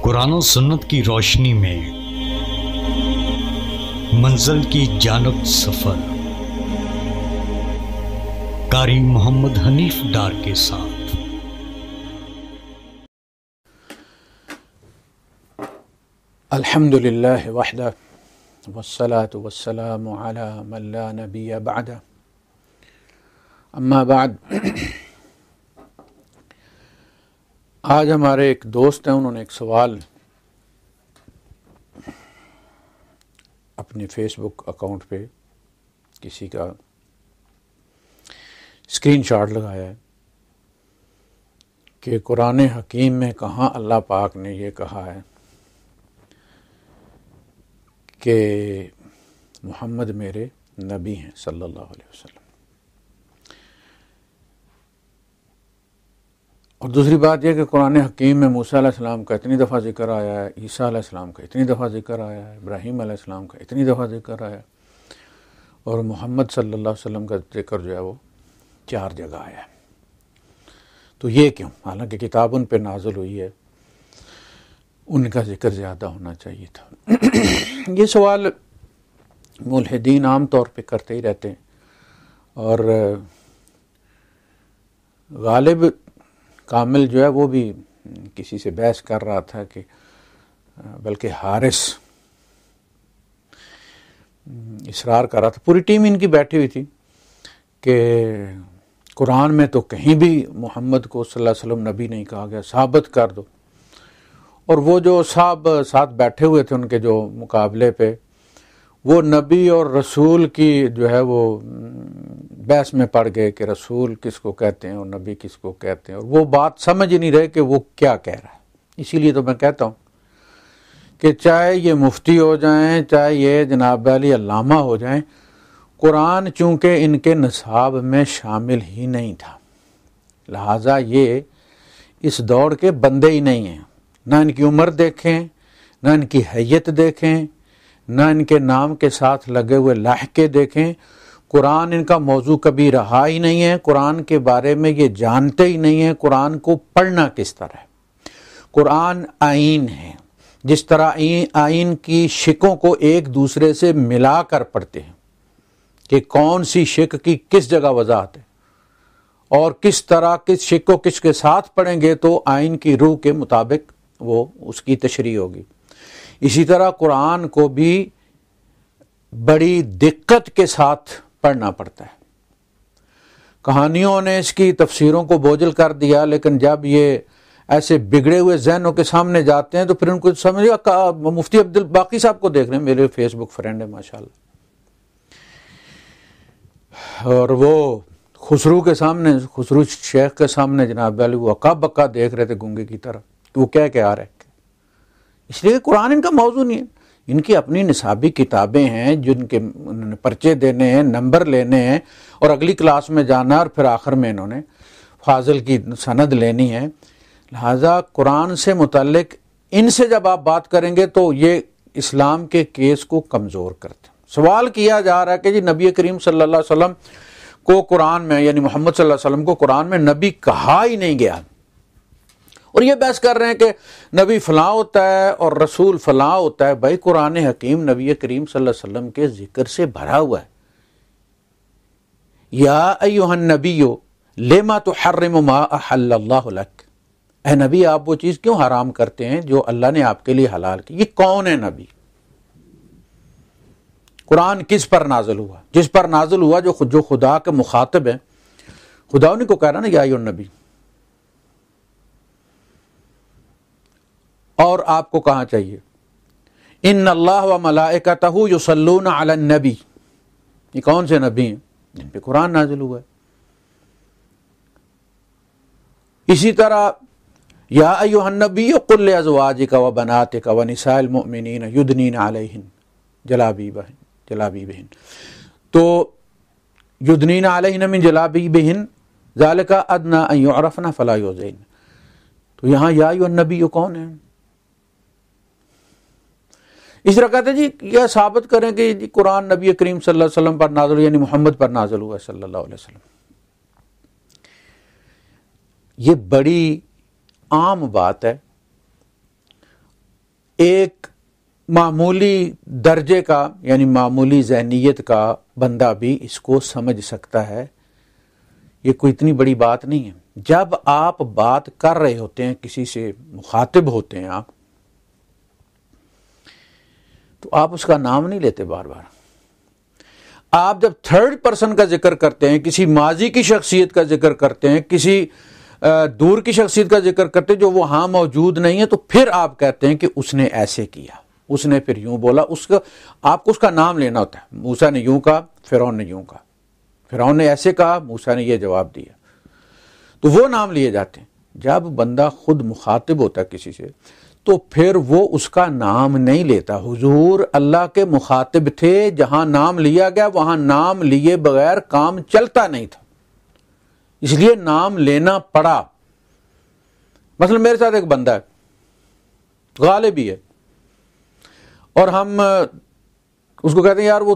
قرآن و سنت کی روشنی میں منزل کی جانب سفر، قاری محمد حنیف ڈار کے ساتھ۔ الحمد للہ وحدہ والصلاة والسلام علی من لا نبی بعدہ، اما بعد۔ آج ہمارے ایک دوست ہیں، انہوں نے ایک سوال اپنے فیس بک اکاؤنٹ پہ کسی کا اسکرین شاٹ لگایا ہے کہ قرآن حکیم میں کہاں اللہ پاک نے یہ کہا ہے کہ محمد میرے نبی ہیں صلی اللہ علیہ وسلم۔ اور دوسری بات یہ کہ قرآن حکیم میں موسیٰ علیہ السلام کا اتنی دفعہ ذکر آیا ہے، عیسیٰ علیہ السلام کا اتنی دفعہ ذکر آیا ہے، ابراہیم علیہ السلام کا اتنی دفعہ ذکر آیا ہے، اور محمد صلی اللہ علیہ وسلم کا ذکر جو ہے وہ 4 جگہ آیا ہے۔ تو یہ کیوں؟ حالانکہ کتاب ان پہ نازل ہوئی ہے، ان کا ذکر زیادہ ہونا چاہیے تھا۔ یہ سوال ملحدین عام طور پہ کرتے ہی رہتے ہیں، اور غالب کامل جو ہے وہ بھی کسی سے بحث کر رہا تھا کہ بلکہ حارث اصرار کر رہا تھا، پوری ٹیم ان کی بیٹھی ہوئی تھی کہ قرآن میں تو کہیں بھی محمد کو صلی اللہ علیہ وسلم نبی نہیں کہا گیا، ثابت کر دو۔ اور وہ جو صاحب ساتھ بیٹھے ہوئے تھے ان کے جو مقابلے پہ، وہ نبی اور رسول کی جو ہے وہ بحث میں پڑ گئے کہ رسول کس کو کہتے ہیں اور نبی کس کو کہتے ہیں، اور وہ بات سمجھ نہیں رہے کہ وہ کیا کہہ رہا ہے۔ اسی لیے تو میں کہتا ہوں کہ چاہے یہ مفتی ہو جائیں، چاہے یہ جناب علی علامہ ہو جائیں، قرآن چونکہ ان کے نصاب میں شامل ہی نہیں تھا، لہٰذا یہ اس دوڑ کے بندے ہی نہیں ہیں۔ نہ ان کی عمر دیکھیں، نہ ان کی حیت دیکھیں، نہ ان کے نام کے ساتھ لگے ہوئے لاحقے دیکھیں۔ قرآن ان کا موضوع کبھی رہا ہی نہیں ہے، قرآن کے بارے میں یہ جانتے ہی نہیں ہیں قرآن کو پڑھنا کس طرح ہے۔ قرآن آئین ہے، جس طرح آئین کی شکوں کو ایک دوسرے سے ملا کر پڑھتے ہیں کہ کون سی شک کی کس جگہ وضاحت ہے، اور کس طرح کس شک کو کس کے ساتھ پڑھیں گے تو آئین کی روح کے مطابق وہ اس کی تشریح ہوگی۔ اسی طرح قرآن کو بھی بڑی دقت کے ساتھ پڑھنا پڑتا ہے۔ کہانیوں نے اس کی تفسیروں کو بوجھل کر دیا، لیکن جب یہ ایسے بگڑے ہوئے ذہنوں کے سامنے جاتے ہیں تو پھر ان کو سمجھے۔ مفتی عبد الباقی صاحب کو دیکھ رہے ہیں، میرے فیس بک فرینڈ ہے ماشاءاللہ، اور وہ خسرو کے سامنے، خسرو شیخ کے سامنے جناب علی وہ اکا بکا دیکھ رہے تھے گونگے کی طرح کہ وہ کیا آ رہا ہے۔ اس لیے قرآن ان کا موضوع نہیں ہے، ان کی اپنی نصابی کتابیں ہیں جن کے انہوں نے پرچے دینے ہیں، نمبر لینے ہیں، اور اگلی کلاس میں جانا، اور پھر آخر میں انہوں نے فاضل کی سند لینی ہے۔ لہٰذا قرآن سے متعلق ان سے جب آپ بات کریں گے تو یہ اسلام کے کیس کو کمزور کرتے ہیں۔ سوال کیا جا رہا ہے کہ جی نبی کریم صلی اللہ علیہ وسلم کو قرآن میں، یعنی محمد صلی اللہ علیہ وسلم کو قرآن میں نبی کہا ہی نہیں گیا، اور یہ بحث کر رہے ہیں کہ نبی فلاں ہوتا ہے اور رسول فلاں ہوتا ہے۔ بھائی قرآن حکیم نبی کریم صلی اللہ علیہ وسلم کے ذکر سے بھرا ہوا ہے۔ یا ایھا النبی لما تحرم ما احل اللہ لک، اے نبی آپ وہ چیز کیوں حرام کرتے ہیں جو اللہ نے آپ کے لیے حلال کی۔ یہ کون ہے نبی؟ قرآن کس پر نازل ہوا؟ جس پر نازل ہوا جو خدا کے مخاطب ہیں، خدا انہیں کو کہہ رہا نا یا ایھا النبی، اور آپ کو کہاں چاہیے ان اللہ و ملائکتہ یصلون علی النبی۔ یہ کون سے نبی ہیں؟ جن پہ قرآن نازل ہوا ہے۔ اسی طرح یا ایھا النبی قل لازواجک و بناتک و نساء المؤمنین یدنین علیہن جلابیبہن، تو یدنین علیہن من جلابیبہن ذالک ادنی ان یعرفن فلا یؤذین۔ تو یہاں یا ایھا النبی کون ہے؟ اس طرح کہتے ہیں جی یہ ثابت کریں کہ جی قرآن نبی کریم صلی اللہ علیہ وسلم پر نازل، یعنی محمد پر نازل ہوا ہے صلی اللہ علیہ وسلم۔ یہ بڑی عام بات ہے، ایک معمولی درجے کا یعنی معمولی ذہنیت کا بندہ بھی اس کو سمجھ سکتا ہے، یہ کوئی اتنی بڑی بات نہیں ہے۔ جب آپ بات کر رہے ہوتے ہیں، کسی سے مخاطب ہوتے ہیں آپ، تو آپ اس کا نام نہیں لیتے بار بار۔ آپ جب تھرڈ پرسن کا ذکر کرتے ہیں، کسی ماضی کی شخصیت کا ذکر کرتے ہیں، کسی دور کی شخصیت کا ذکر کرتے ہیں جو وہاں موجود نہیں ہے، تو پھر آپ کہتے ہیں کہ اس نے ایسے کیا، اس نے پھر یوں بولا، آپ کو اس کا نام لینا ہوتا ہے۔ موسیٰ نے یوں کہا، فرعون نے یوں کہا، فرعون نے ایسے کہا، موسیٰ نے یہ جواب دیا، تو وہ نام لیے جاتے ہیں۔ جب بندہ خود مخاطب ہوتا ہے کسی سے تو پھر وہ اس کا نام نہیں لیتا۔ حضور اللہ کے مخاطب تھے، جہاں نام لیا گیا وہاں نام لیے بغیر کام چلتا نہیں تھا، اس لیے نام لینا پڑا۔ مثلا میرے ساتھ ایک بندہ ہے، غالب ہی ہے، اور ہم اس کو کہتے ہیں یار وہ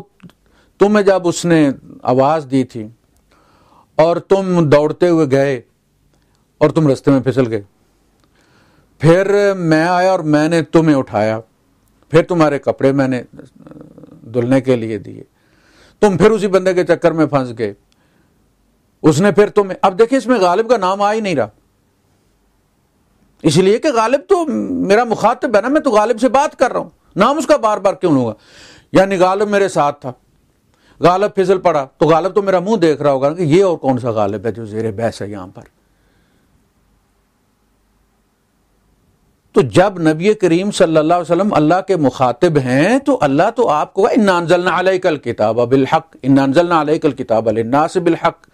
تمہیں جب اس نے آواز دی تھی اور تم دوڑتے ہوئے گئے اور تم رستے میں پھسل گئے، پھر میں آیا اور میں نے تمہیں اٹھایا، پھر تمہارے کپڑے میں نے دھلنے کے لیے دیے، تم پھر اسی بندے کے چکر میں پھنس گئے، اس نے پھر تمہیں، اب دیکھیں اس میں غالب کا نام آ ہی نہیں رہا، اس لیے کہ غالب تو میرا مخاطب ہے نا، میں تو غالب سے بات کر رہا ہوں، نام اس کا بار بار کیوں لوں گا؟ یعنی غالب میرے ساتھ تھا، غالب پھسل پڑا تو غالب تو میرا منہ دیکھ رہا ہوگا کہ یہ اور کون سا غالب ہے جو زیر بحث ہے یہاں پر۔ تو جب نبی کریم صلی اللہ علیہ وسلم اللہ کے مخاطب ہیں تو اللہ تو آپ کو اِنَّا أَنزَلْنَا عَلَيْكَ الْكِتَابَ بِالْحَقِّ إِنَّا أَنزَلْنَا عَلَيْكَ الْكِتَابَ لِلنَّاسِ بِالْحَقِّ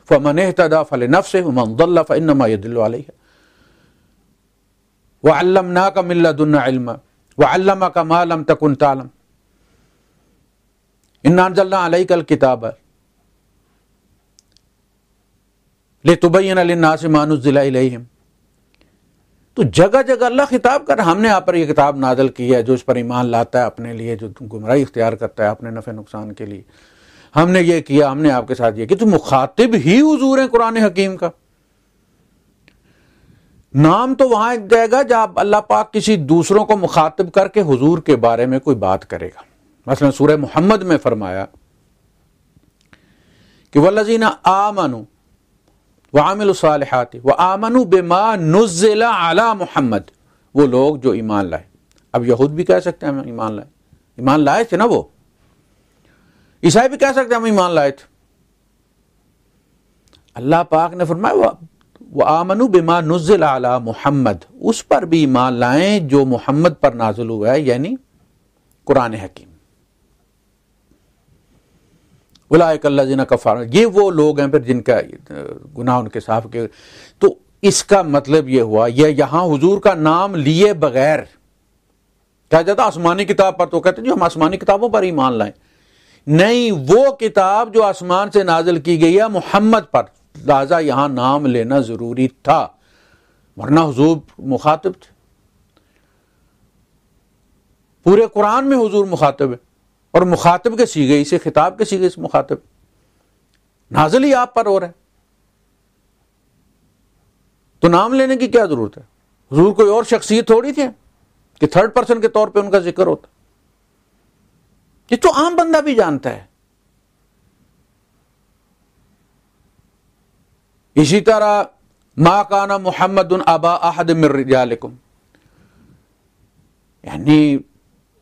فَمَنِ اهْتَدَىٰ فَلِنَفْسِهِ وَمَنْ ضَلَّ فَإِنَّمَا يَضِلُّ عَلَيْهَا وَعَلَّمْنَاكَ مِن لَّدُنَّا عِلْمًا وَعَلَّمَكَ مَا لَمْ تَكُن تَعْلَمُ إِنَّا أَنزَلْنَا عَلَيْكَ الْكِتَابَ لِتُبَيِّنَ لِلنَّاسِ مَا نُزِّلَ إِلَيْهِمْ۔ تو جگہ جگہ اللہ خطاب کر، ہم نے آپ پر یہ کتاب نازل کی ہے، جو اس پر ایمان لاتا ہے اپنے لیے، جو گمراہی اختیار کرتا ہے اپنے نفع نقصان کے لیے، ہم نے یہ کیا، ہم نے آپ کے ساتھ یہ کیا۔ تو مخاطب ہی حضور ہیں قرآن حکیم کا۔ نام تو وہاں جائے گا جب اللہ پاک کسی دوسروں کو مخاطب کر کے حضور کے بارے میں کوئی بات کرے گا۔ مثلا سورہ محمد میں فرمایا کہ والذین آمنوا وعملوا الصالحات وآمنوا بما نزل علی محمد، وہ لوگ جو ایمان لائے۔ اب یہود بھی کہہ سکتے ہیں ہم ایمان لائے، ایمان لائے تھے نا، وہ عیسائی بھی کہہ سکتے ہیں ہم ایمان لائے تھے۔ اللہ پاک نے فرمایا وآمنوا بما نزل علی محمد، اس پر بھی ایمان لائیں جو محمد پر نازل ہوا ہے، یعنی قرآن حکیم۔ اولئک الذین کفروا، یہ وہ لوگ ہیں پھر جن کا گناہ ان کے صاف کیے۔ تو اس کا مطلب یہ ہوا، یہ یہاں حضور کا نام لیے بغیر کہا جاتا آسمانی کتاب پر، تو کہتے ہیں جو ہم آسمانی کتابوں پر ایمان لائیں، نہیں، وہ کتاب جو آسمان سے نازل کی گئی ہے محمد پر، لہذا یہاں نام لینا ضروری تھا، ورنہ حضور مخاطب تھے۔ پورے قرآن میں حضور مخاطب ہے، اور مخاطب کے صیغے سے، خطاب کے صیغے سے مخاطب، نازل ہی آپ پر ہو رہا ہے، تو نام لینے کی کیا ضرورت ہے؟ حضور کوئی اور شخصیت تھوڑی تھی کہ تھرڈ پرسن کے طور پہ ان کا ذکر ہوتا، یہ تو عام بندہ بھی جانتا ہے۔ اسی طرح ما کان محمد ابا احد من رجالکم، یعنی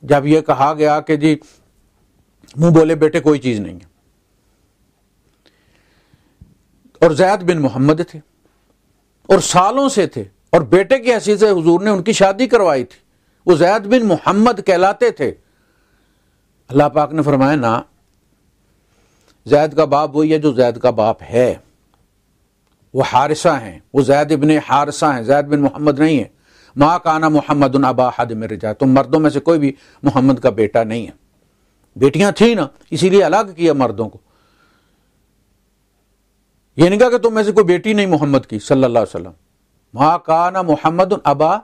جب یہ کہا گیا کہ جی منہ بولے بیٹے کوئی چیز نہیں ہے، اور زید بن محمد تھے اور سالوں سے تھے، اور بیٹے کی حیثیت سے حضور نے ان کی شادی کروائی تھی، وہ زید بن محمد کہلاتے تھے۔ اللہ پاک نے فرمایا نا، زید کا باپ وہی ہے جو زید کا باپ ہے، وہ حارثہ ہیں، وہ زید ابن حارثہ ہیں، زید بن محمد نہیں ہے۔ ما کان محمد ابا احد من رجال، تم مردوں میں سے کوئی بھی محمد کا بیٹا نہیں ہے، بیٹیاں تھیں نا، اسی لیے الگ کیا مردوں کو، یہ نہیں کہا کہ تم میں سے کوئی بیٹی نہیں محمد کی صلی اللہ علیہ وسلم۔ ما کان محمد ابا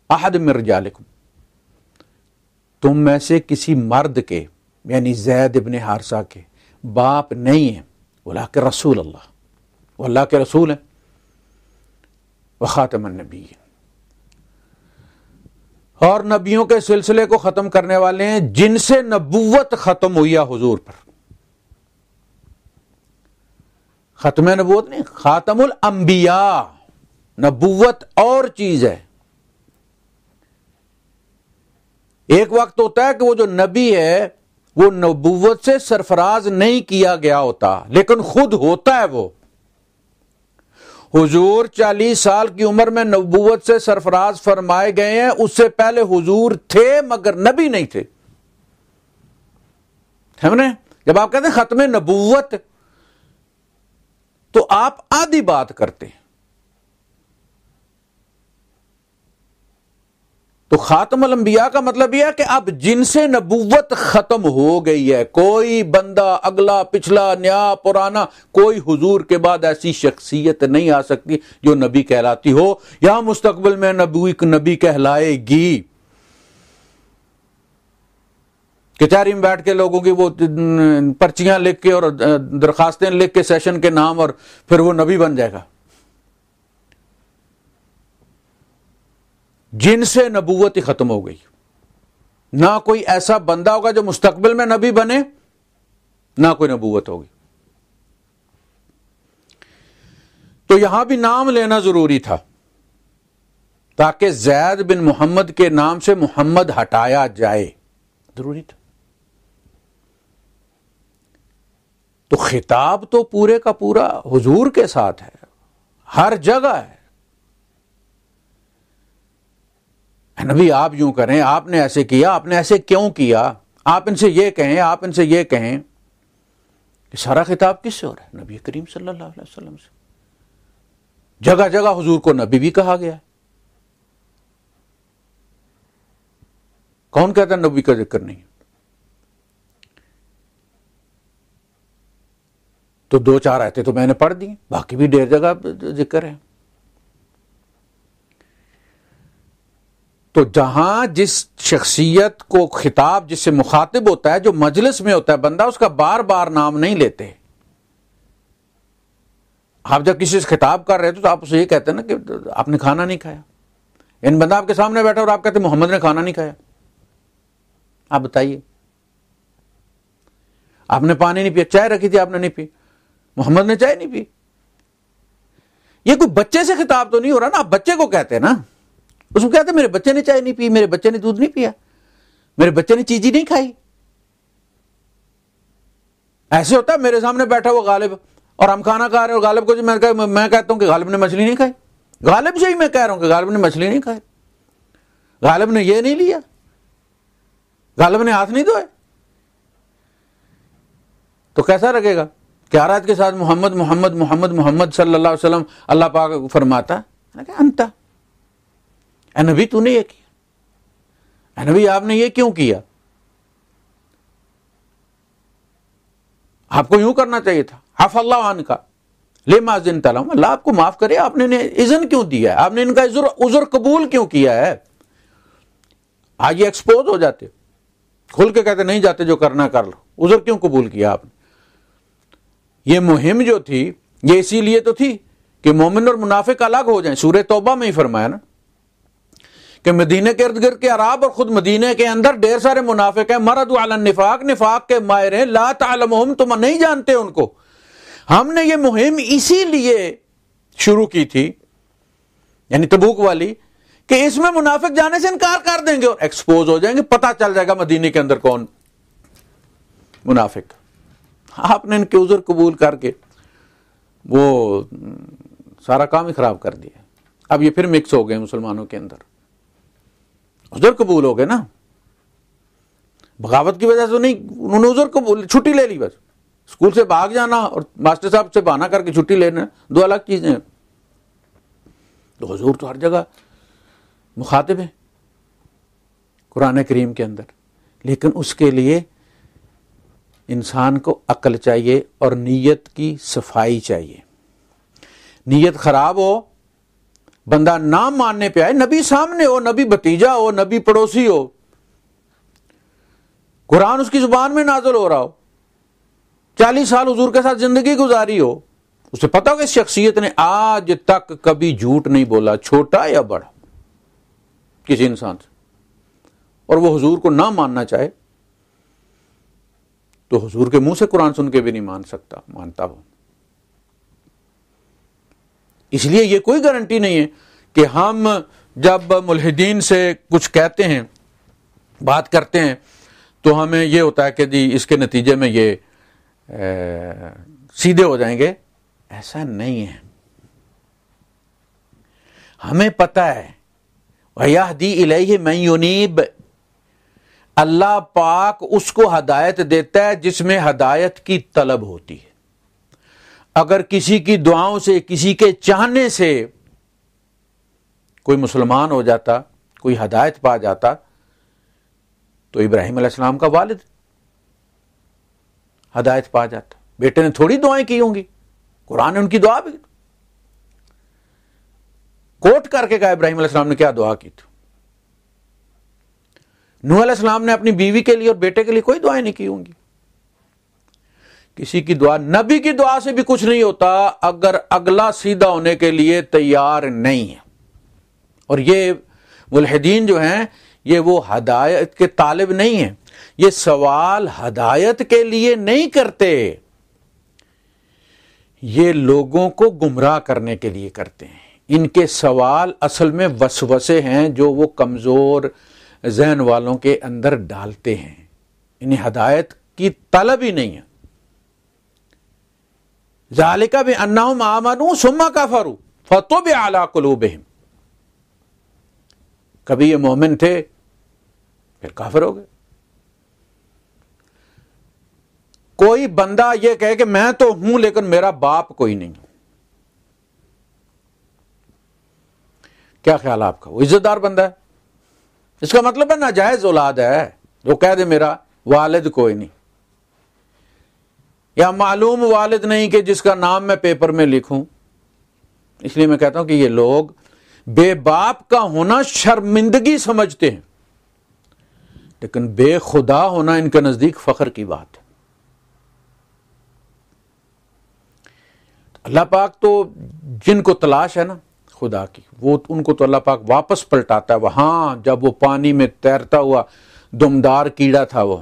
احد من رجالکم، تم میں سے کسی مرد کے یعنی زید ابن حارثہ کے باپ نہیں ہیں، ولکن رسول اللہ، وہ اللہ کے رسول ہیں، وخاتم النبیین، اور نبیوں کے سلسلے کو ختم کرنے والے ہیں جن سے نبوت ختم ہوئی ہے حضور پر. ختم نبوت نہیں، خاتم الانبیاء. نبوت اور چیز ہے. ایک وقت ہوتا ہے کہ وہ جو نبی ہے وہ نبوت سے سرفراز نہیں کیا گیا ہوتا، لیکن خود ہوتا ہے. وہ حضور 40 سال کی عمر میں نبوت سے سرفراز فرمائے گئے ہیں. اس سے پہلے حضور تھے مگر نبی نہیں تھے. سمجھ رہے ہیں؟ جب آپ کہتے ہیں ختم نبوت تو آپ آدھی بات کرتے ہیں. تو خاتم الانبیاء کا مطلب یہ ہے کہ اب جن سے نبوت ختم ہو گئی ہے، کوئی بندہ اگلا پچھلا نیا پرانا کوئی حضور کے بعد ایسی شخصیت نہیں آ سکتی جو نبی کہلاتی ہو یا مستقبل میں نبی کہلائے گی. کچہری میں بیٹھ کے لوگوں کی وہ پرچیاں لکھ کے اور درخواستیں لکھ کے سیشن کے نام، اور پھر وہ نبی بن جائے گا. جن سے نبوت ہی ختم ہو گئی. نہ کوئی ایسا بندہ ہوگا جو مستقبل میں نبی بنے، نہ کوئی نبوت ہوگی. تو یہاں بھی نام لینا ضروری تھا تاکہ زید بن محمد کے نام سے محمد ہٹایا جائے. ضروری تھا. تو خطاب تو پورے کا پورا حضور کے ساتھ ہے، ہر جگہ ہے. نبی آپ یوں کریں، آپ نے ایسے کیا، آپ نے ایسے کیوں کیا، آپ ان سے یہ کہیں، آپ ان سے یہ کہیں. یہ سارا خطاب کس سے ہو رہا ہے؟ نبی کریم صلی اللہ علیہ وسلم سے. جگہ جگہ حضور کو نبی بھی کہا گیا ہے. کون کہتا ہے نبی کا ذکر نہیں؟ تو 2-4 آیتیں تو میں نے پڑھ دی، باقی بھی ڈھیر جگہ ذکر ہے. تو جہاں جس شخصیت کو خطاب جس سے مخاطب ہوتا ہے، جو مجلس میں ہوتا ہے بندہ، اس کا بار بار نام نہیں لیتے. آپ جب کسی سے خطاب کر رہے تو آپ اسے یہ کہتے ہیں نا کہ آپ نے کھانا نہیں کھایا. یعنی بندہ آپ کے سامنے بیٹھا اور آپ کہتے ہیں محمد نے کھانا نہیں کھایا. آپ بتائیے، آپ نے پانی نہیں پیا، چائے رکھی تھی آپ نے نہیں پی، محمد نے چائے نہیں پی. یہ کوئی بچے سے خطاب تو نہیں ہو رہا نا. آپ بچے کو کہتے ہیں نا، اس کو کہتے ہیں میرے بچے نے چائے نہیں پی، میرے بچے نے دودھ نہیں پیا، میرے بچے نے چیزی نہیں کھائی. ایسے ہوتا ہے میرے سامنے بیٹھا ہوا غالب اور ہم کھانا کھا رہے ہیں، اور غالب کو میں کہتا ہوں کہ غالب نے مچھلی نہیں کھائی. غالب سے ہی میں کہہ رہا ہوں کہ غالب نے مچھلی نہیں کھائی، غالب نے یہ نہیں لیا، غالب نے ہاتھ نہیں دھوئے. تو کیسا لگے گا؟ کیا رات کے ساتھ محمد محمد محمد محمد صلی اللہ علیہ وسلم اللہ پاک فرماتا ہے کہ انتا، اے نبی تو نے یہ کیا، اے نبی آپ نے یہ کیوں کیا؟ آپ کو یوں کرنا چاہیے تھا. عفا اللہ عنک لما اذنت لهم، اللہ آپ کو معاف کرے، آپ نے اذن کیوں دیا ہے، آپ نے ان کا عذر قبول کیوں کیا ہے. آج یہ ایکسپوز ہو جاتے، کھل کے کہتے نہیں جاتے، جو کرنا کر لو. عذر کیوں قبول کیا آپ نے؟ یہ مہم جو تھی یہ اسی لیے تو تھی کہ مومن اور منافق الگ ہو جائیں. سورہ توبہ میں ہی فرمایا نا کہ مدینہ کے ارد گرد کے عراب اور خود مدینہ کے اندر ڈھیر سارے منافق ہیں، مردوا علی النفاق، نفاق کے ماہر ہیں، لا تعلمہم، تم نہیں جانتے ان کو. ہم نے یہ مہم اسی لیے شروع کی تھی، یعنی تبوک والی، کہ اس میں منافق جانے سے انکار کر دیں گے اور ایکسپوز ہو جائیں گے، پتہ چل جائے گا مدینے کے اندر کون منافق. آپ نے ان کے عذر قبول کر کے وہ سارا کام ہی خراب کر دیا. اب یہ پھر مکس ہو گئے مسلمانوں کے اندر، عذر قبول ہو گئے نا، بغاوت کی وجہ سے نہیں، انہوں نے عذر قبول، چھٹی لے لی، بس اسکول سے بھاگ جانا اور ماسٹر صاحب سے بہانہ کر کے چھٹی لینا دو الگ چیزیں ہیں. تو حضور تو ہر جگہ مخاطب ہیں قرآن کریم کے اندر، لیکن اس کے لیے انسان کو عقل چاہیے اور نیت کی صفائی چاہیے. نیت خراب ہو، بندہ نام ماننے پہ آئے، نبی سامنے ہو، نبی بھتیجا ہو، نبی پڑوسی ہو، قرآن اس کی زبان میں نازل ہو رہا ہو، 40 سال حضور کے ساتھ زندگی گزاری ہو، اسے پتا ہو کہ اس شخصیت نے آج تک کبھی جھوٹ نہیں بولا، چھوٹا یا بڑا، کسی انسان سے. اور وہ حضور کو نہ ماننا چاہے تو حضور کے منہ سے قرآن سن کے بھی نہیں مانتا وہ. اس لیے یہ کوئی گارنٹی نہیں ہے کہ ہم جب ملحدین سے کچھ کہتے ہیں، بات کرتے ہیں، تو ہمیں یہ ہوتا ہے کہ جی اس کے نتیجے میں یہ سیدھے ہو جائیں گے. ایسا نہیں ہے. ہمیں پتہ ہے وَيَهْدِي إِلَيْهِ مَن يُنِيبُ، اللہ پاک اس کو ہدایت دیتا ہے جس میں ہدایت کی طلب ہوتی ہے. اگر کسی کی دعاؤں سے، کسی کے چاہنے سے کوئی مسلمان ہو جاتا، کوئی ہدایت پا جاتا، تو ابراہیم علیہ السلام کا والد ہدایت پا جاتا. بیٹے نے تھوڑی دعائیں کی ہوں گی، قرآن نے ان کی دعا بھی کوٹ کر کے کہا ابراہیم علیہ السلام نے کیا دعا کی تھی. نوح علیہ السلام نے اپنی بیوی کے لیے اور بیٹے کے لیے کوئی دعائیں نہیں کی ہوں گی. کسی کی دعا، نبی کی دعا سے بھی کچھ نہیں ہوتا اگر اگلا سیدھا ہونے کے لیے تیار نہیں ہے. اور یہ ملحدین جو ہیں یہ وہ ہدایت کے طالب نہیں ہیں. یہ سوال ہدایت کے لیے نہیں کرتے، یہ لوگوں کو گمراہ کرنے کے لیے کرتے ہیں. ان کے سوال اصل میں وسوسے ہیں جو وہ کمزور ذہن والوں کے اندر ڈالتے ہیں. انہیں ہدایت کی طلب ہی نہیں ہے. ذالک بانہم آمنوا ثم کفروا فطبع علی قلوبہم، کبھی یہ مومن تھے پھر کافر ہو گئے. کوئی بندہ یہ کہے کہ میں تو ہوں لیکن میرا باپ کوئی نہیں، کیا خیال ہے آپ کا؟ وہ عزت دار بندہ ہے؟ اس کا مطلب ہے ناجائز اولاد ہے جو کہہ دے میرا والد کوئی نہیں، یا معلوم والد نہیں کہ جس کا نام میں پیپر میں لکھوں. اس لیے میں کہتا ہوں کہ یہ لوگ بے باپ کا ہونا شرمندگی سمجھتے ہیں، لیکن بے خدا ہونا ان کے نزدیک فخر کی بات ہے. اللہ پاک تو جن کو تلاش ہے نا خدا کی، وہ ان کو تو اللہ پاک واپس پلٹاتا ہے. وہاں جب وہ پانی میں تیرتا ہوا دمدار کیڑا تھا، وہ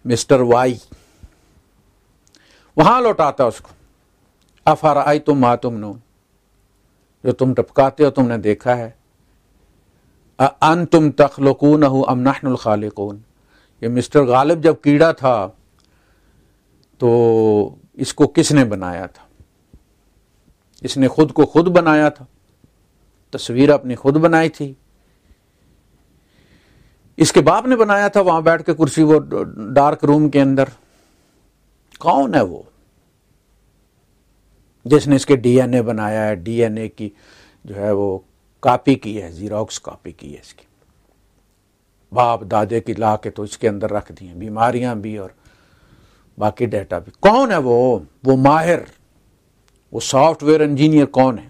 مسٹر وائی، وہاں لوٹاتا اس کو. افرأیتم ما تمنون، جو تم ٹپکاتے ہو تم نے دیکھا ہے. انتم تخلقونہ ام نحن الخالقون، یہ مسٹر غالب جب کیڑا تھا تو اس کو کس نے بنایا تھا؟ اس نے خود کو خود بنایا تھا، تصویر اپنی خود بنائی تھی. اس کے باپ نے بنایا تھا وہاں بیٹھ کے کرسی، وہ ڈارک روم کے اندر. کون ہے وہ جس نے اس کے ڈی این اے بنایا ہے؟ ڈی این اے کی جو ہے وہ کاپی کی ہے، زیروکس کاپی کی ہے اس کی، باپ دادے کی لا کے تو اس کے اندر رکھ دی ہیں، بیماریاں بھی اور باقی ڈیٹا بھی. کون ہے وہ ماہر، وہ سافٹ ویئر انجینئر کون ہے؟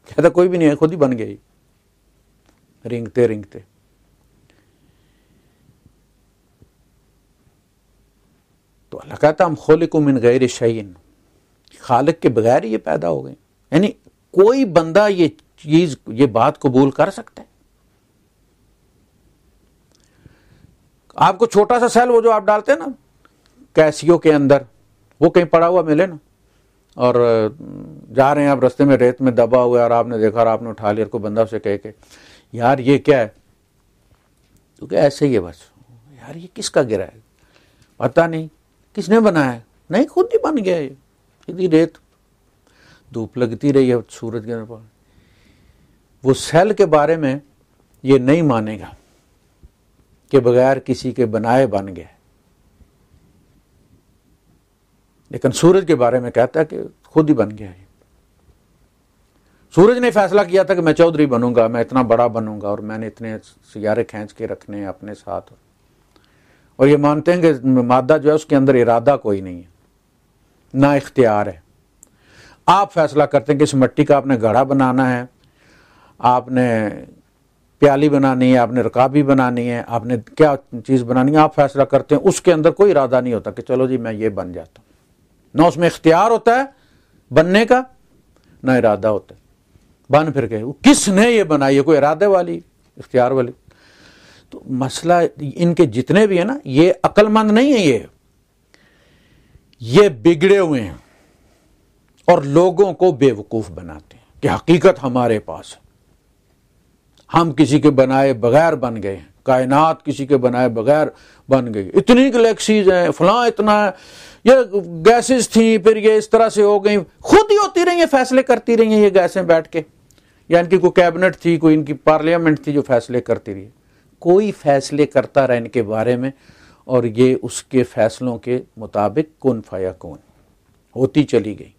کہتا کوئی بھی نہیں ہے، خود ہی بن گئی رنگتے رنگتے. تو اللہ کہتا ہم خلقوا من غیر شیء، خالق کے بغیر یہ پیدا ہو گئے. یعنی کوئی بندہ یہ بات قبول کر سکتا ہے؟ آپ کو چھوٹا سا سیل وہ جو آپ ڈالتے ہیں نا کیسیو کے اندر، وہ کہیں پڑا ہوا ملے نا، اور جا رہے ہیں آپ رستے میں ریت میں دبا ہوا ہے اور آپ نے دیکھا اور آپ نے اٹھا لیا، کوئی بندہ اسے کہے کہ یار یہ کیا ہے، تو کہ ایسے ہی ہے بس. یار یہ کس کا گرا ہے؟ پتہ نہیں کس نے بنایا ہے. نہیں خود ہی بن گیا یہ، اتنی ریت دھوپ لگتی رہی ہے سورج کے اوپر. وہ سیل کے بارے میں یہ نہیں مانے گا کہ بغیر کسی کے بنائے بن گئے، لیکن سورج کے بارے میں کہتا ہے کہ خود ہی بن گیا ہے. سورج نے فیصلہ کیا تھا کہ میں چودھری بنوں گا، میں اتنا بڑا بنوں گا اور میں نے اتنے سیارے کھینچ کے رکھنے ہیں اپنے ساتھ. اور یہ مانتے ہیں کہ مادہ جو ہے اس کے اندر ارادہ کوئی نہیں ہے، نہ اختیار ہے. آپ فیصلہ کرتے ہیں کہ اس مٹی کا آپ نے گھڑا بنانا ہے، آپ نے پیالی بنانی ہے، آپ نے رکابی بنانی ہے، آپ نے کیا چیز بنانی ہے، آپ فیصلہ کرتے ہیں. اس کے اندر کوئی ارادہ نہیں ہوتا کہ چلو جی میں یہ بن جاتا ہوں. نہ اس میں اختیار ہوتا ہے بننے کا، نہ ارادہ ہوتا ہے. بن پھر کے کس نے یہ بنائی ہے؟ کوئی ارادے والی اختیار والی. تو مسئلہ ان کے جتنے بھی ہیں نا یہ عقل مند نہیں ہیں، یہ بگڑے ہوئے ہیں اور لوگوں کو بے وقوف بناتے ہیں کہ حقیقت ہمارے پاس ہے، ہم کسی کے بنائے بغیر بن گئے ہیں، کائنات کسی کے بنائے بغیر بن گئی، اتنی گلیکسیز ہیں، فلاں اتنا ہے، یہ گیسز تھیں پھر یہ اس طرح سے ہو گئی، خود ہی ہوتی رہی ہیں، فیصلے کرتی رہی ہیں یہ گیسیں بیٹھ کے، یا ان کی کوئی کیبنٹ تھی، کوئی ان کی پارلیمنٹ تھی جو فیصلے کرتی رہی. کوئی فیصلے کرتا رہا ان کے بارے میں اور یہ اس کے فیصلوں کے مطابق کن فیکون ہوتی چلی گئی.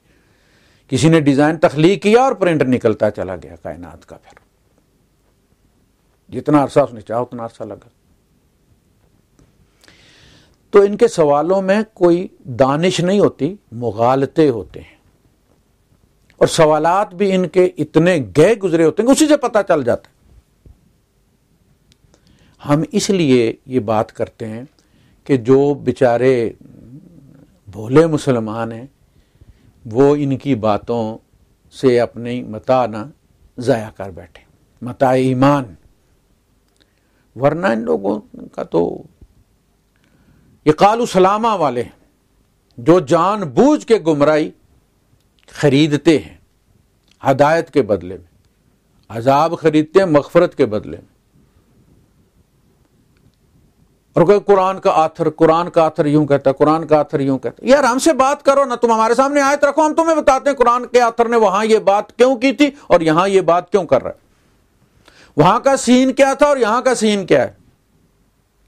کسی نے ڈیزائن تخلیق کیا اور پرنٹ نکلتا چلا گیا کائنات کا، پھر جتنا عرصہ اس نے چاہا اتنا عرصہ لگا. تو ان کے سوالوں میں کوئی دانش نہیں ہوتی، مغالطے ہوتے ہیں، اور سوالات بھی ان کے اتنے گئے گزرے ہوتے ہیں کہ اسی سے پتہ چل جاتا ہے. ہم اس لیے یہ بات کرتے ہیں کہ جو بیچارے بھولے مسلمان ہیں وہ ان کی باتوں سے اپنی متاع نہ ضائع کر بیٹھے، متاع ایمان. ورنہ ان لوگوں کا تو یہ قالوا سلامہ والے ہیں جو جان بوجھ کے گمراہی خریدتے ہیں ہدایت کے بدلے میں، عذاب خریدتے ہیں مغفرت کے بدلے میں. اور کہ قرآن کا آتھر یوں کہتا ہے، قرآن کا آتھر یوں کہتا ہے. یار ہم سے بات کرو نا، تم ہمارے سامنے آیت رکھو، ہم تمہیں بتاتے ہیں قرآن کے آتھر نے وہاں یہ بات کیوں کی تھی اور یہاں یہ بات کیوں کر رہا ہے، وہاں کا سین کیا تھا اور یہاں کا سین کیا ہے،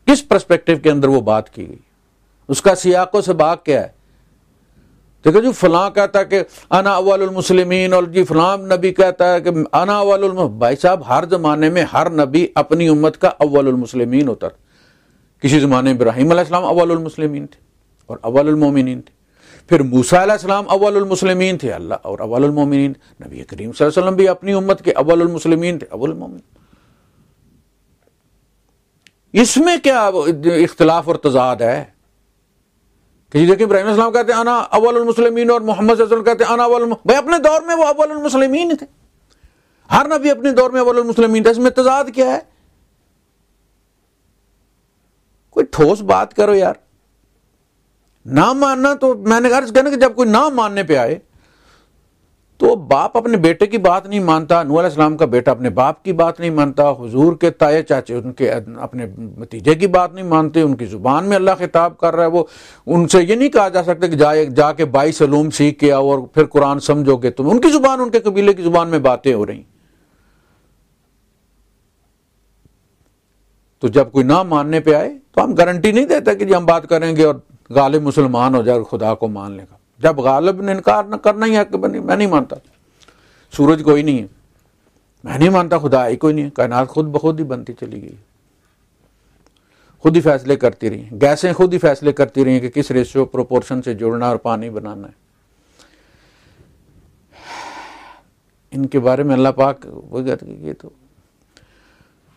کس پرسپیکٹو کے اندر وہ بات کی گئی، اس کا سیاق و سباق کیا ہے. دیکھو جی فلاں کہتا ہے کہ انا اول المسلمین، اور جی فلاں نبی کہتا ہے کہ انا اول بھائی صاحب ہر زمانے میں ہر نبی اپنی امت کا اول المسلمین ہوتا تھا. کسی زمانے میں ابراہیم علیہ السلام اول المسلمین تھے اور اول المومنین تھے، پھر موسیٰ علیہ السلام اول المسلمین تھے اللہ اور اول المومنین، نبی کریم صلی اللہ علیہ وسلم بھی اپنی امت کے اول المسلمین تھے اول المومنین. اس میں کیا اختلاف اور تضاد ہے کہ دیکھیں ابراہیم علیہ السلام کہتے ہیں انا اول المسلمین اور محمد صلی اللہ علیہ وسلم کہتے ہیں انا اول بھائی اپنے دور میں وہ اول المسلمین تھے، ہر نبی اپنے دور میں اول المسلمین تھے. اس میں تضاد کیا ہے؟ کوئی ٹھوس بات کرو یار. نہ ماننا تو میں نے عرض کیا نا کہ جب کوئی نہ ماننے پہ آئے تو باپ اپنے بیٹے کی بات نہیں مانتا، نوح علیہ السلام کا بیٹا اپنے باپ کی بات نہیں مانتا، حضور کے تائے چاچے ان کے اپنے بھتیجے کی بات نہیں مانتے، ان کی زبان میں اللہ خطاب کر رہا ہے. وہ ان سے یہ نہیں کہا جا سکتا کہ جا کے 22 علوم سیکھ کے آؤ اور پھر قرآن سمجھو گے تم. ان کی زبان، ان کے قبیلے کی زبان میں باتیں ہو رہی. تو جب کوئی نہ ماننے پہ آئے تو ہم گارنٹی نہیں دیتا کہ جی ہم بات کریں گے اور غالب مسلمان ہو جائے اور خدا کو مان لے گا. جب غالب نے انکار نہ کرنا ہی ہے کہ میں نہیں مانتا، سورج کوئی نہیں ہے، میں نہیں مانتا، خدا ہی کوئی نہیں ہے، کائنات خود بخود ہی بنتی چلی گئی، خود ہی فیصلے کرتی رہی ہیں، گیسیں خود ہی فیصلے کرتی رہی ہیں کہ کس ریشیو پروپورشن سے جڑنا اور پانی بنانا ہے. ان کے بارے میں اللہ پاک وہ کہتے ہیں کہ یہ تو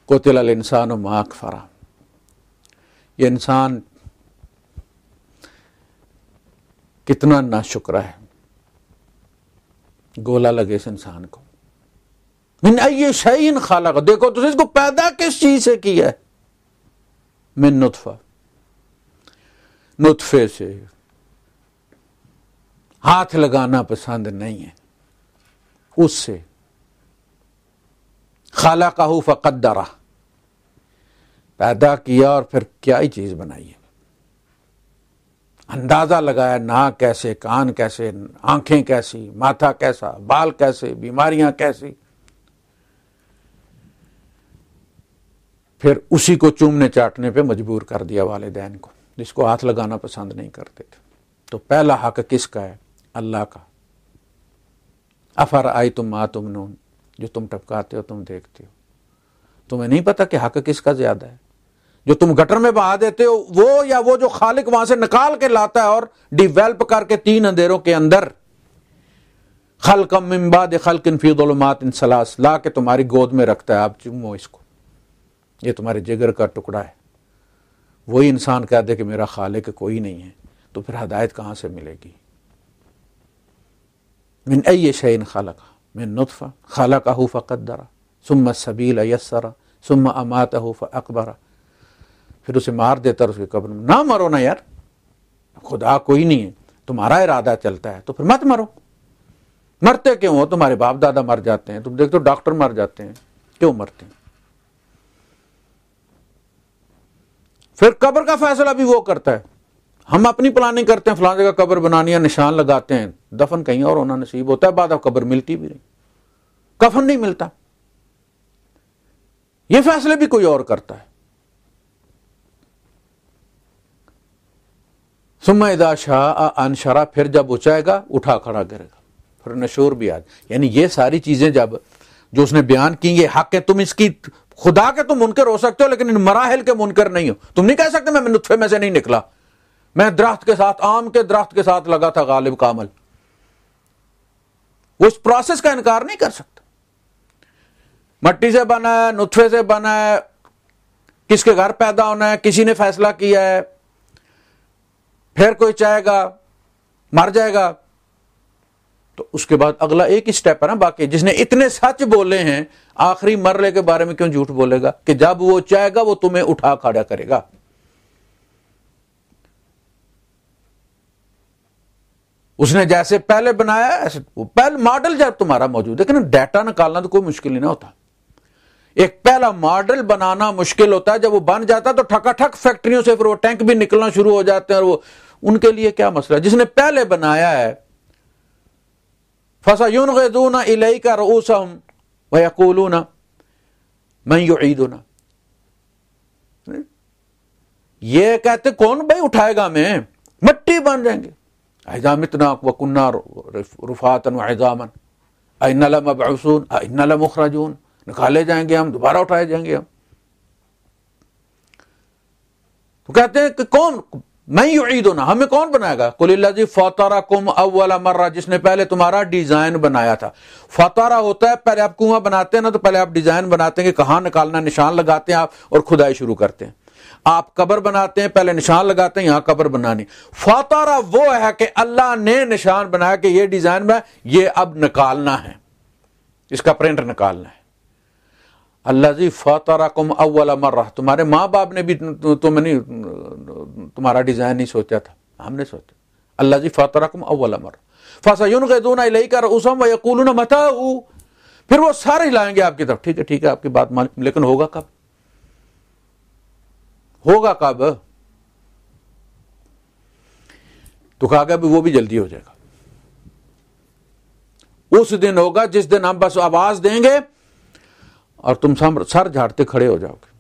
قتل الانسان ما اکفرہ، یہ انسان کتنا ناشکرا ہے، گولا لگے اس انسان کو. من ای شیء خلق، دیکھو تو اس کو پیدا کس چیز سے کیا ہے، من نطفہ، نطفے سے. ہاتھ لگانا پسند نہیں ہے اس سے. خلقہ فقدرہ، پیدا کیا اور پھر کیا ہی چیز بنائی ہے، اندازہ لگایا، ناک کیسے، کان کیسے، آنکھیں کیسی، ماتھا کیسا، بال کیسے، بیماریاں کیسی، پھر اسی کو چومنے چاٹنے پہ مجبور کر دیا والدین کو جس کو ہاتھ لگانا پسند نہیں کرتے تھے. تو پہلا حق کس کا ہے؟ اللہ کا. افرأیتم ما تمنون، جو تم ٹپکاتے ہو، تم دیکھتے ہو، تمہیں نہیں پتا کہ حق کس کا زیادہ ہے؟ جو تم گٹر میں بہا دیتے ہو وہ، یا وہ جو خالق وہاں سے نکال کے لاتا ہے اور ڈیویلپ کر کے 3 اندھیروں کے اندر خلقا من بعد خلق فی ظلمات ثلاث لا کے تمہاری گود میں رکھتا ہے، آپ چومو اس کو، یہ تمہارے جگر کا ٹکڑا ہے. وہی انسان کہہ دے کہ میرا خالق کوئی نہیں ہے، تو پھر ہدایت کہاں سے ملے گی؟ من ای شیء خلق، من نطفہ خلقہ فقدرہ ثم السبیل یسرہ، ثم اماتہ فاقبرہ، پھر اسے مار دیتا اور اس کی قبر میں۔ نہ مرو نا یار، خدا کوئی نہیں ہے، تمہارا ارادہ چلتا ہے تو پھر مت مرو۔ مرتے کیوں ہو؟ تمہارے باپ دادا مر جاتے ہیں، تم دیکھتے ہو ڈاکٹر مر جاتے ہیں، کیوں مرتے ہیں؟ پھر قبر کا فیصلہ بھی وہ کرتا ہے۔ ہم اپنی پلاننگ کرتے ہیں، فلاں جگہ قبر بنانی ہے، نشان لگاتے ہیں، دفن کہیں اور ہونا نصیب ہوتا ہے، بعد اب قبر ملتی بھی نہیں، کفن نہیں ملتا، یہ فیصلے بھی کوئی اور کرتا ہے۔ ثم اذا شاء انشرہ، پھر جب وہ چاہے گا اٹھا کھڑا کرے گا، پھر نشور بھی آج، یعنی یہ ساری چیزیں جب جو اس نے بیان کی، یہ حق ہے، تم اس کی خدا کے تم منکر ہو سکتے ہو لیکن ان مراحل کے منکر نہیں ہو۔ تم نہیں کہہ سکتے میں نطفے میں سے نہیں نکلا، میں درخت کے ساتھ، آم کے درخت کے ساتھ لگا تھا غالب کامل، وہ اس پروسیس کا انکار نہیں کر سکتا۔ مٹی سے بنا ہے، نطفے سے بنا ہے، کس کے گھر پیدا ہونا ہے کسی نے فیصلہ کیا ہے، پھر کوئی چاہے گا مر جائے گا، تو اس کے بعد اگلا ایک ہی سٹیپ ہے نا باقی۔ جس نے اتنے سچ بولے ہیں، آخری مرلے کے بارے میں کیوں جھوٹ بولے گا کہ جب وہ چاہے گا وہ تمہیں اٹھا کھڑا کرے گا۔ اس نے جیسے پہلے بنایا ایسے، پہلے ماڈل جب تمہارا موجود ہے، لیکن ڈیٹا نکالنا تو کوئی مشکل نہیں ہوتا۔ ایک پہلا ماڈل بنانا مشکل ہوتا ہے، جب وہ بن جاتا ہے تو ٹھکا ٹھک فیکٹریوں سے پھر وہ ٹینک بھی نکلنا شروع ہو جاتے ہیں، اور وہ ان کے لیے کیا مسئلہ ہے؟ جس نے پہلے بنایا ہے فَسَيُنْغِضُونَ إِلَيْكَ رُؤُوسَهُمْ وَيَقُولُونَ مَنْ يُعِيدُنَا، یہ کہتے کون بھائی اٹھائے گا ہمیں، مٹی بن جائیں گے۔ اِذَا مِتْنَا وَكُنَّا رُفَاتًا وَعِظَامًا أَإِنَّا لَمَبْعُوثُونَ أَإِنَّا لَمُخْرَجُونَ، نکالے جائیں گے ہم، دوبارہ اٹھائے جائیں گے ہم۔ تو کہتے ہیں کہ کون میں یعیدنا، ہمیں کون بنائے گا؟ قل الذی فطرکم اول مرہ، جس نے پہلے تمہارا ڈیزائن بنایا تھا۔ فطرہ ہوتا ہے پہلے آپ کنواں بناتے ہیں نا، تو پہلے آپ ڈیزائن بناتے ہیں کہ کہاں نکالنا، نشان لگاتے ہیں آپ اور کھدائی شروع کرتے ہیں۔ آپ قبر بناتے ہیں، پہلے نشان لگاتے ہیں یہاں قبر بنانی۔ فطرہ وہ ہے کہ اللہ نے نشان بنایا کہ یہ ڈیزائن بنا، یہ اب نکالنا ہے، اس کا پرنٹ نکالنا ہے۔ الذی فطرکم اول مرہ، تمہارے ماں باپ نے بھی تمہارا ڈیزائن نہیں سوچا تھا، ہم نے سوچا۔ الذی فطرکم اول مرہ فسینغضون الیک رؤوسہم ویقولون متى، پھر وہ سارے لائیں گے آپ کی طرف، ٹھیک ہے ٹھیک ہے آپ کی بات مان، لیکن ہوگا کب؟ ہوگا کب؟ تو کہا گیا وہ بھی جلدی ہو جائے گا، اس دن ہوگا جس دن ہم بس آواز دیں گے اور تم سر جھاڑتے کھڑے ہو جاؤ گے۔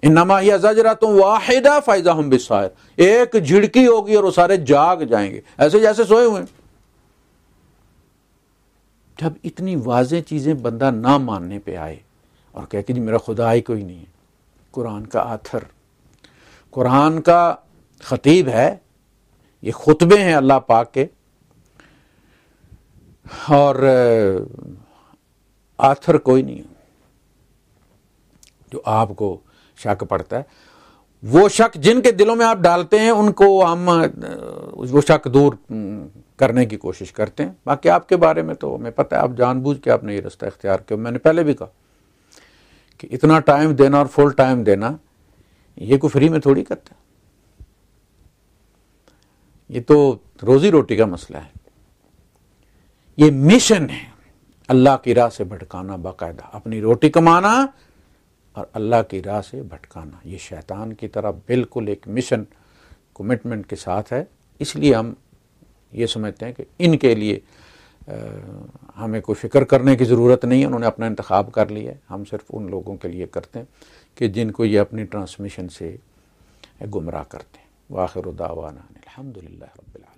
انما ہی زجرۃ واحدہ فاذا ھم بالساہر، ایک جھڑکی ہوگی اور وہ سارے جاگ جائیں گے ایسے جیسے سوئے ہوئے ہیں۔ جب اتنی واضح چیزیں بندہ نہ ماننے پہ آئے اور کہے کہ جی میرا خدا ہی کوئی نہیں ہے، قرآن کا آتھر، قرآن کا خطیب ہے، یہ خطبے ہیں اللہ پاک کے، اور آتھر کوئی نہیں ہے، جو آپ کو شک پڑتا ہے، وہ شک جن کے دلوں میں آپ ڈالتے ہیں ان کو ہم وہ شک دور کرنے کی کوشش کرتے ہیں۔ باقی آپ کے بارے میں تو ہمیں پتہ ہے، آپ جان بوجھ کے آپ نے یہ رستہ اختیار کیا۔ میں نے پہلے بھی کہا کہ اتنا ٹائم دینا اور فل ٹائم دینا یہ کوئی فری میں تھوڑی کرتا ہے، یہ تو روزی روٹی کا مسئلہ ہے، یہ مشن ہے اللہ کی راہ سے بھٹکانا، باقاعدہ اپنی روٹی کمانا اور اللہ کی راہ سے بھٹکانا، یہ شیطان کی طرح بالکل ایک مشن کمٹمنٹ کے ساتھ ہے۔ اس لیے ہم یہ سمجھتے ہیں کہ ان کے لیے ہمیں کوئی فکر کرنے کی ضرورت نہیں ہے، انہوں نے اپنا انتخاب کر لیا ہے، ہم صرف ان لوگوں کے لیے کرتے ہیں کہ جن کو یہ اپنی ٹرانسمیشن سے گمراہ کرتے ہیں۔ وآخر دعوانا الحمدللہ رب العالمین۔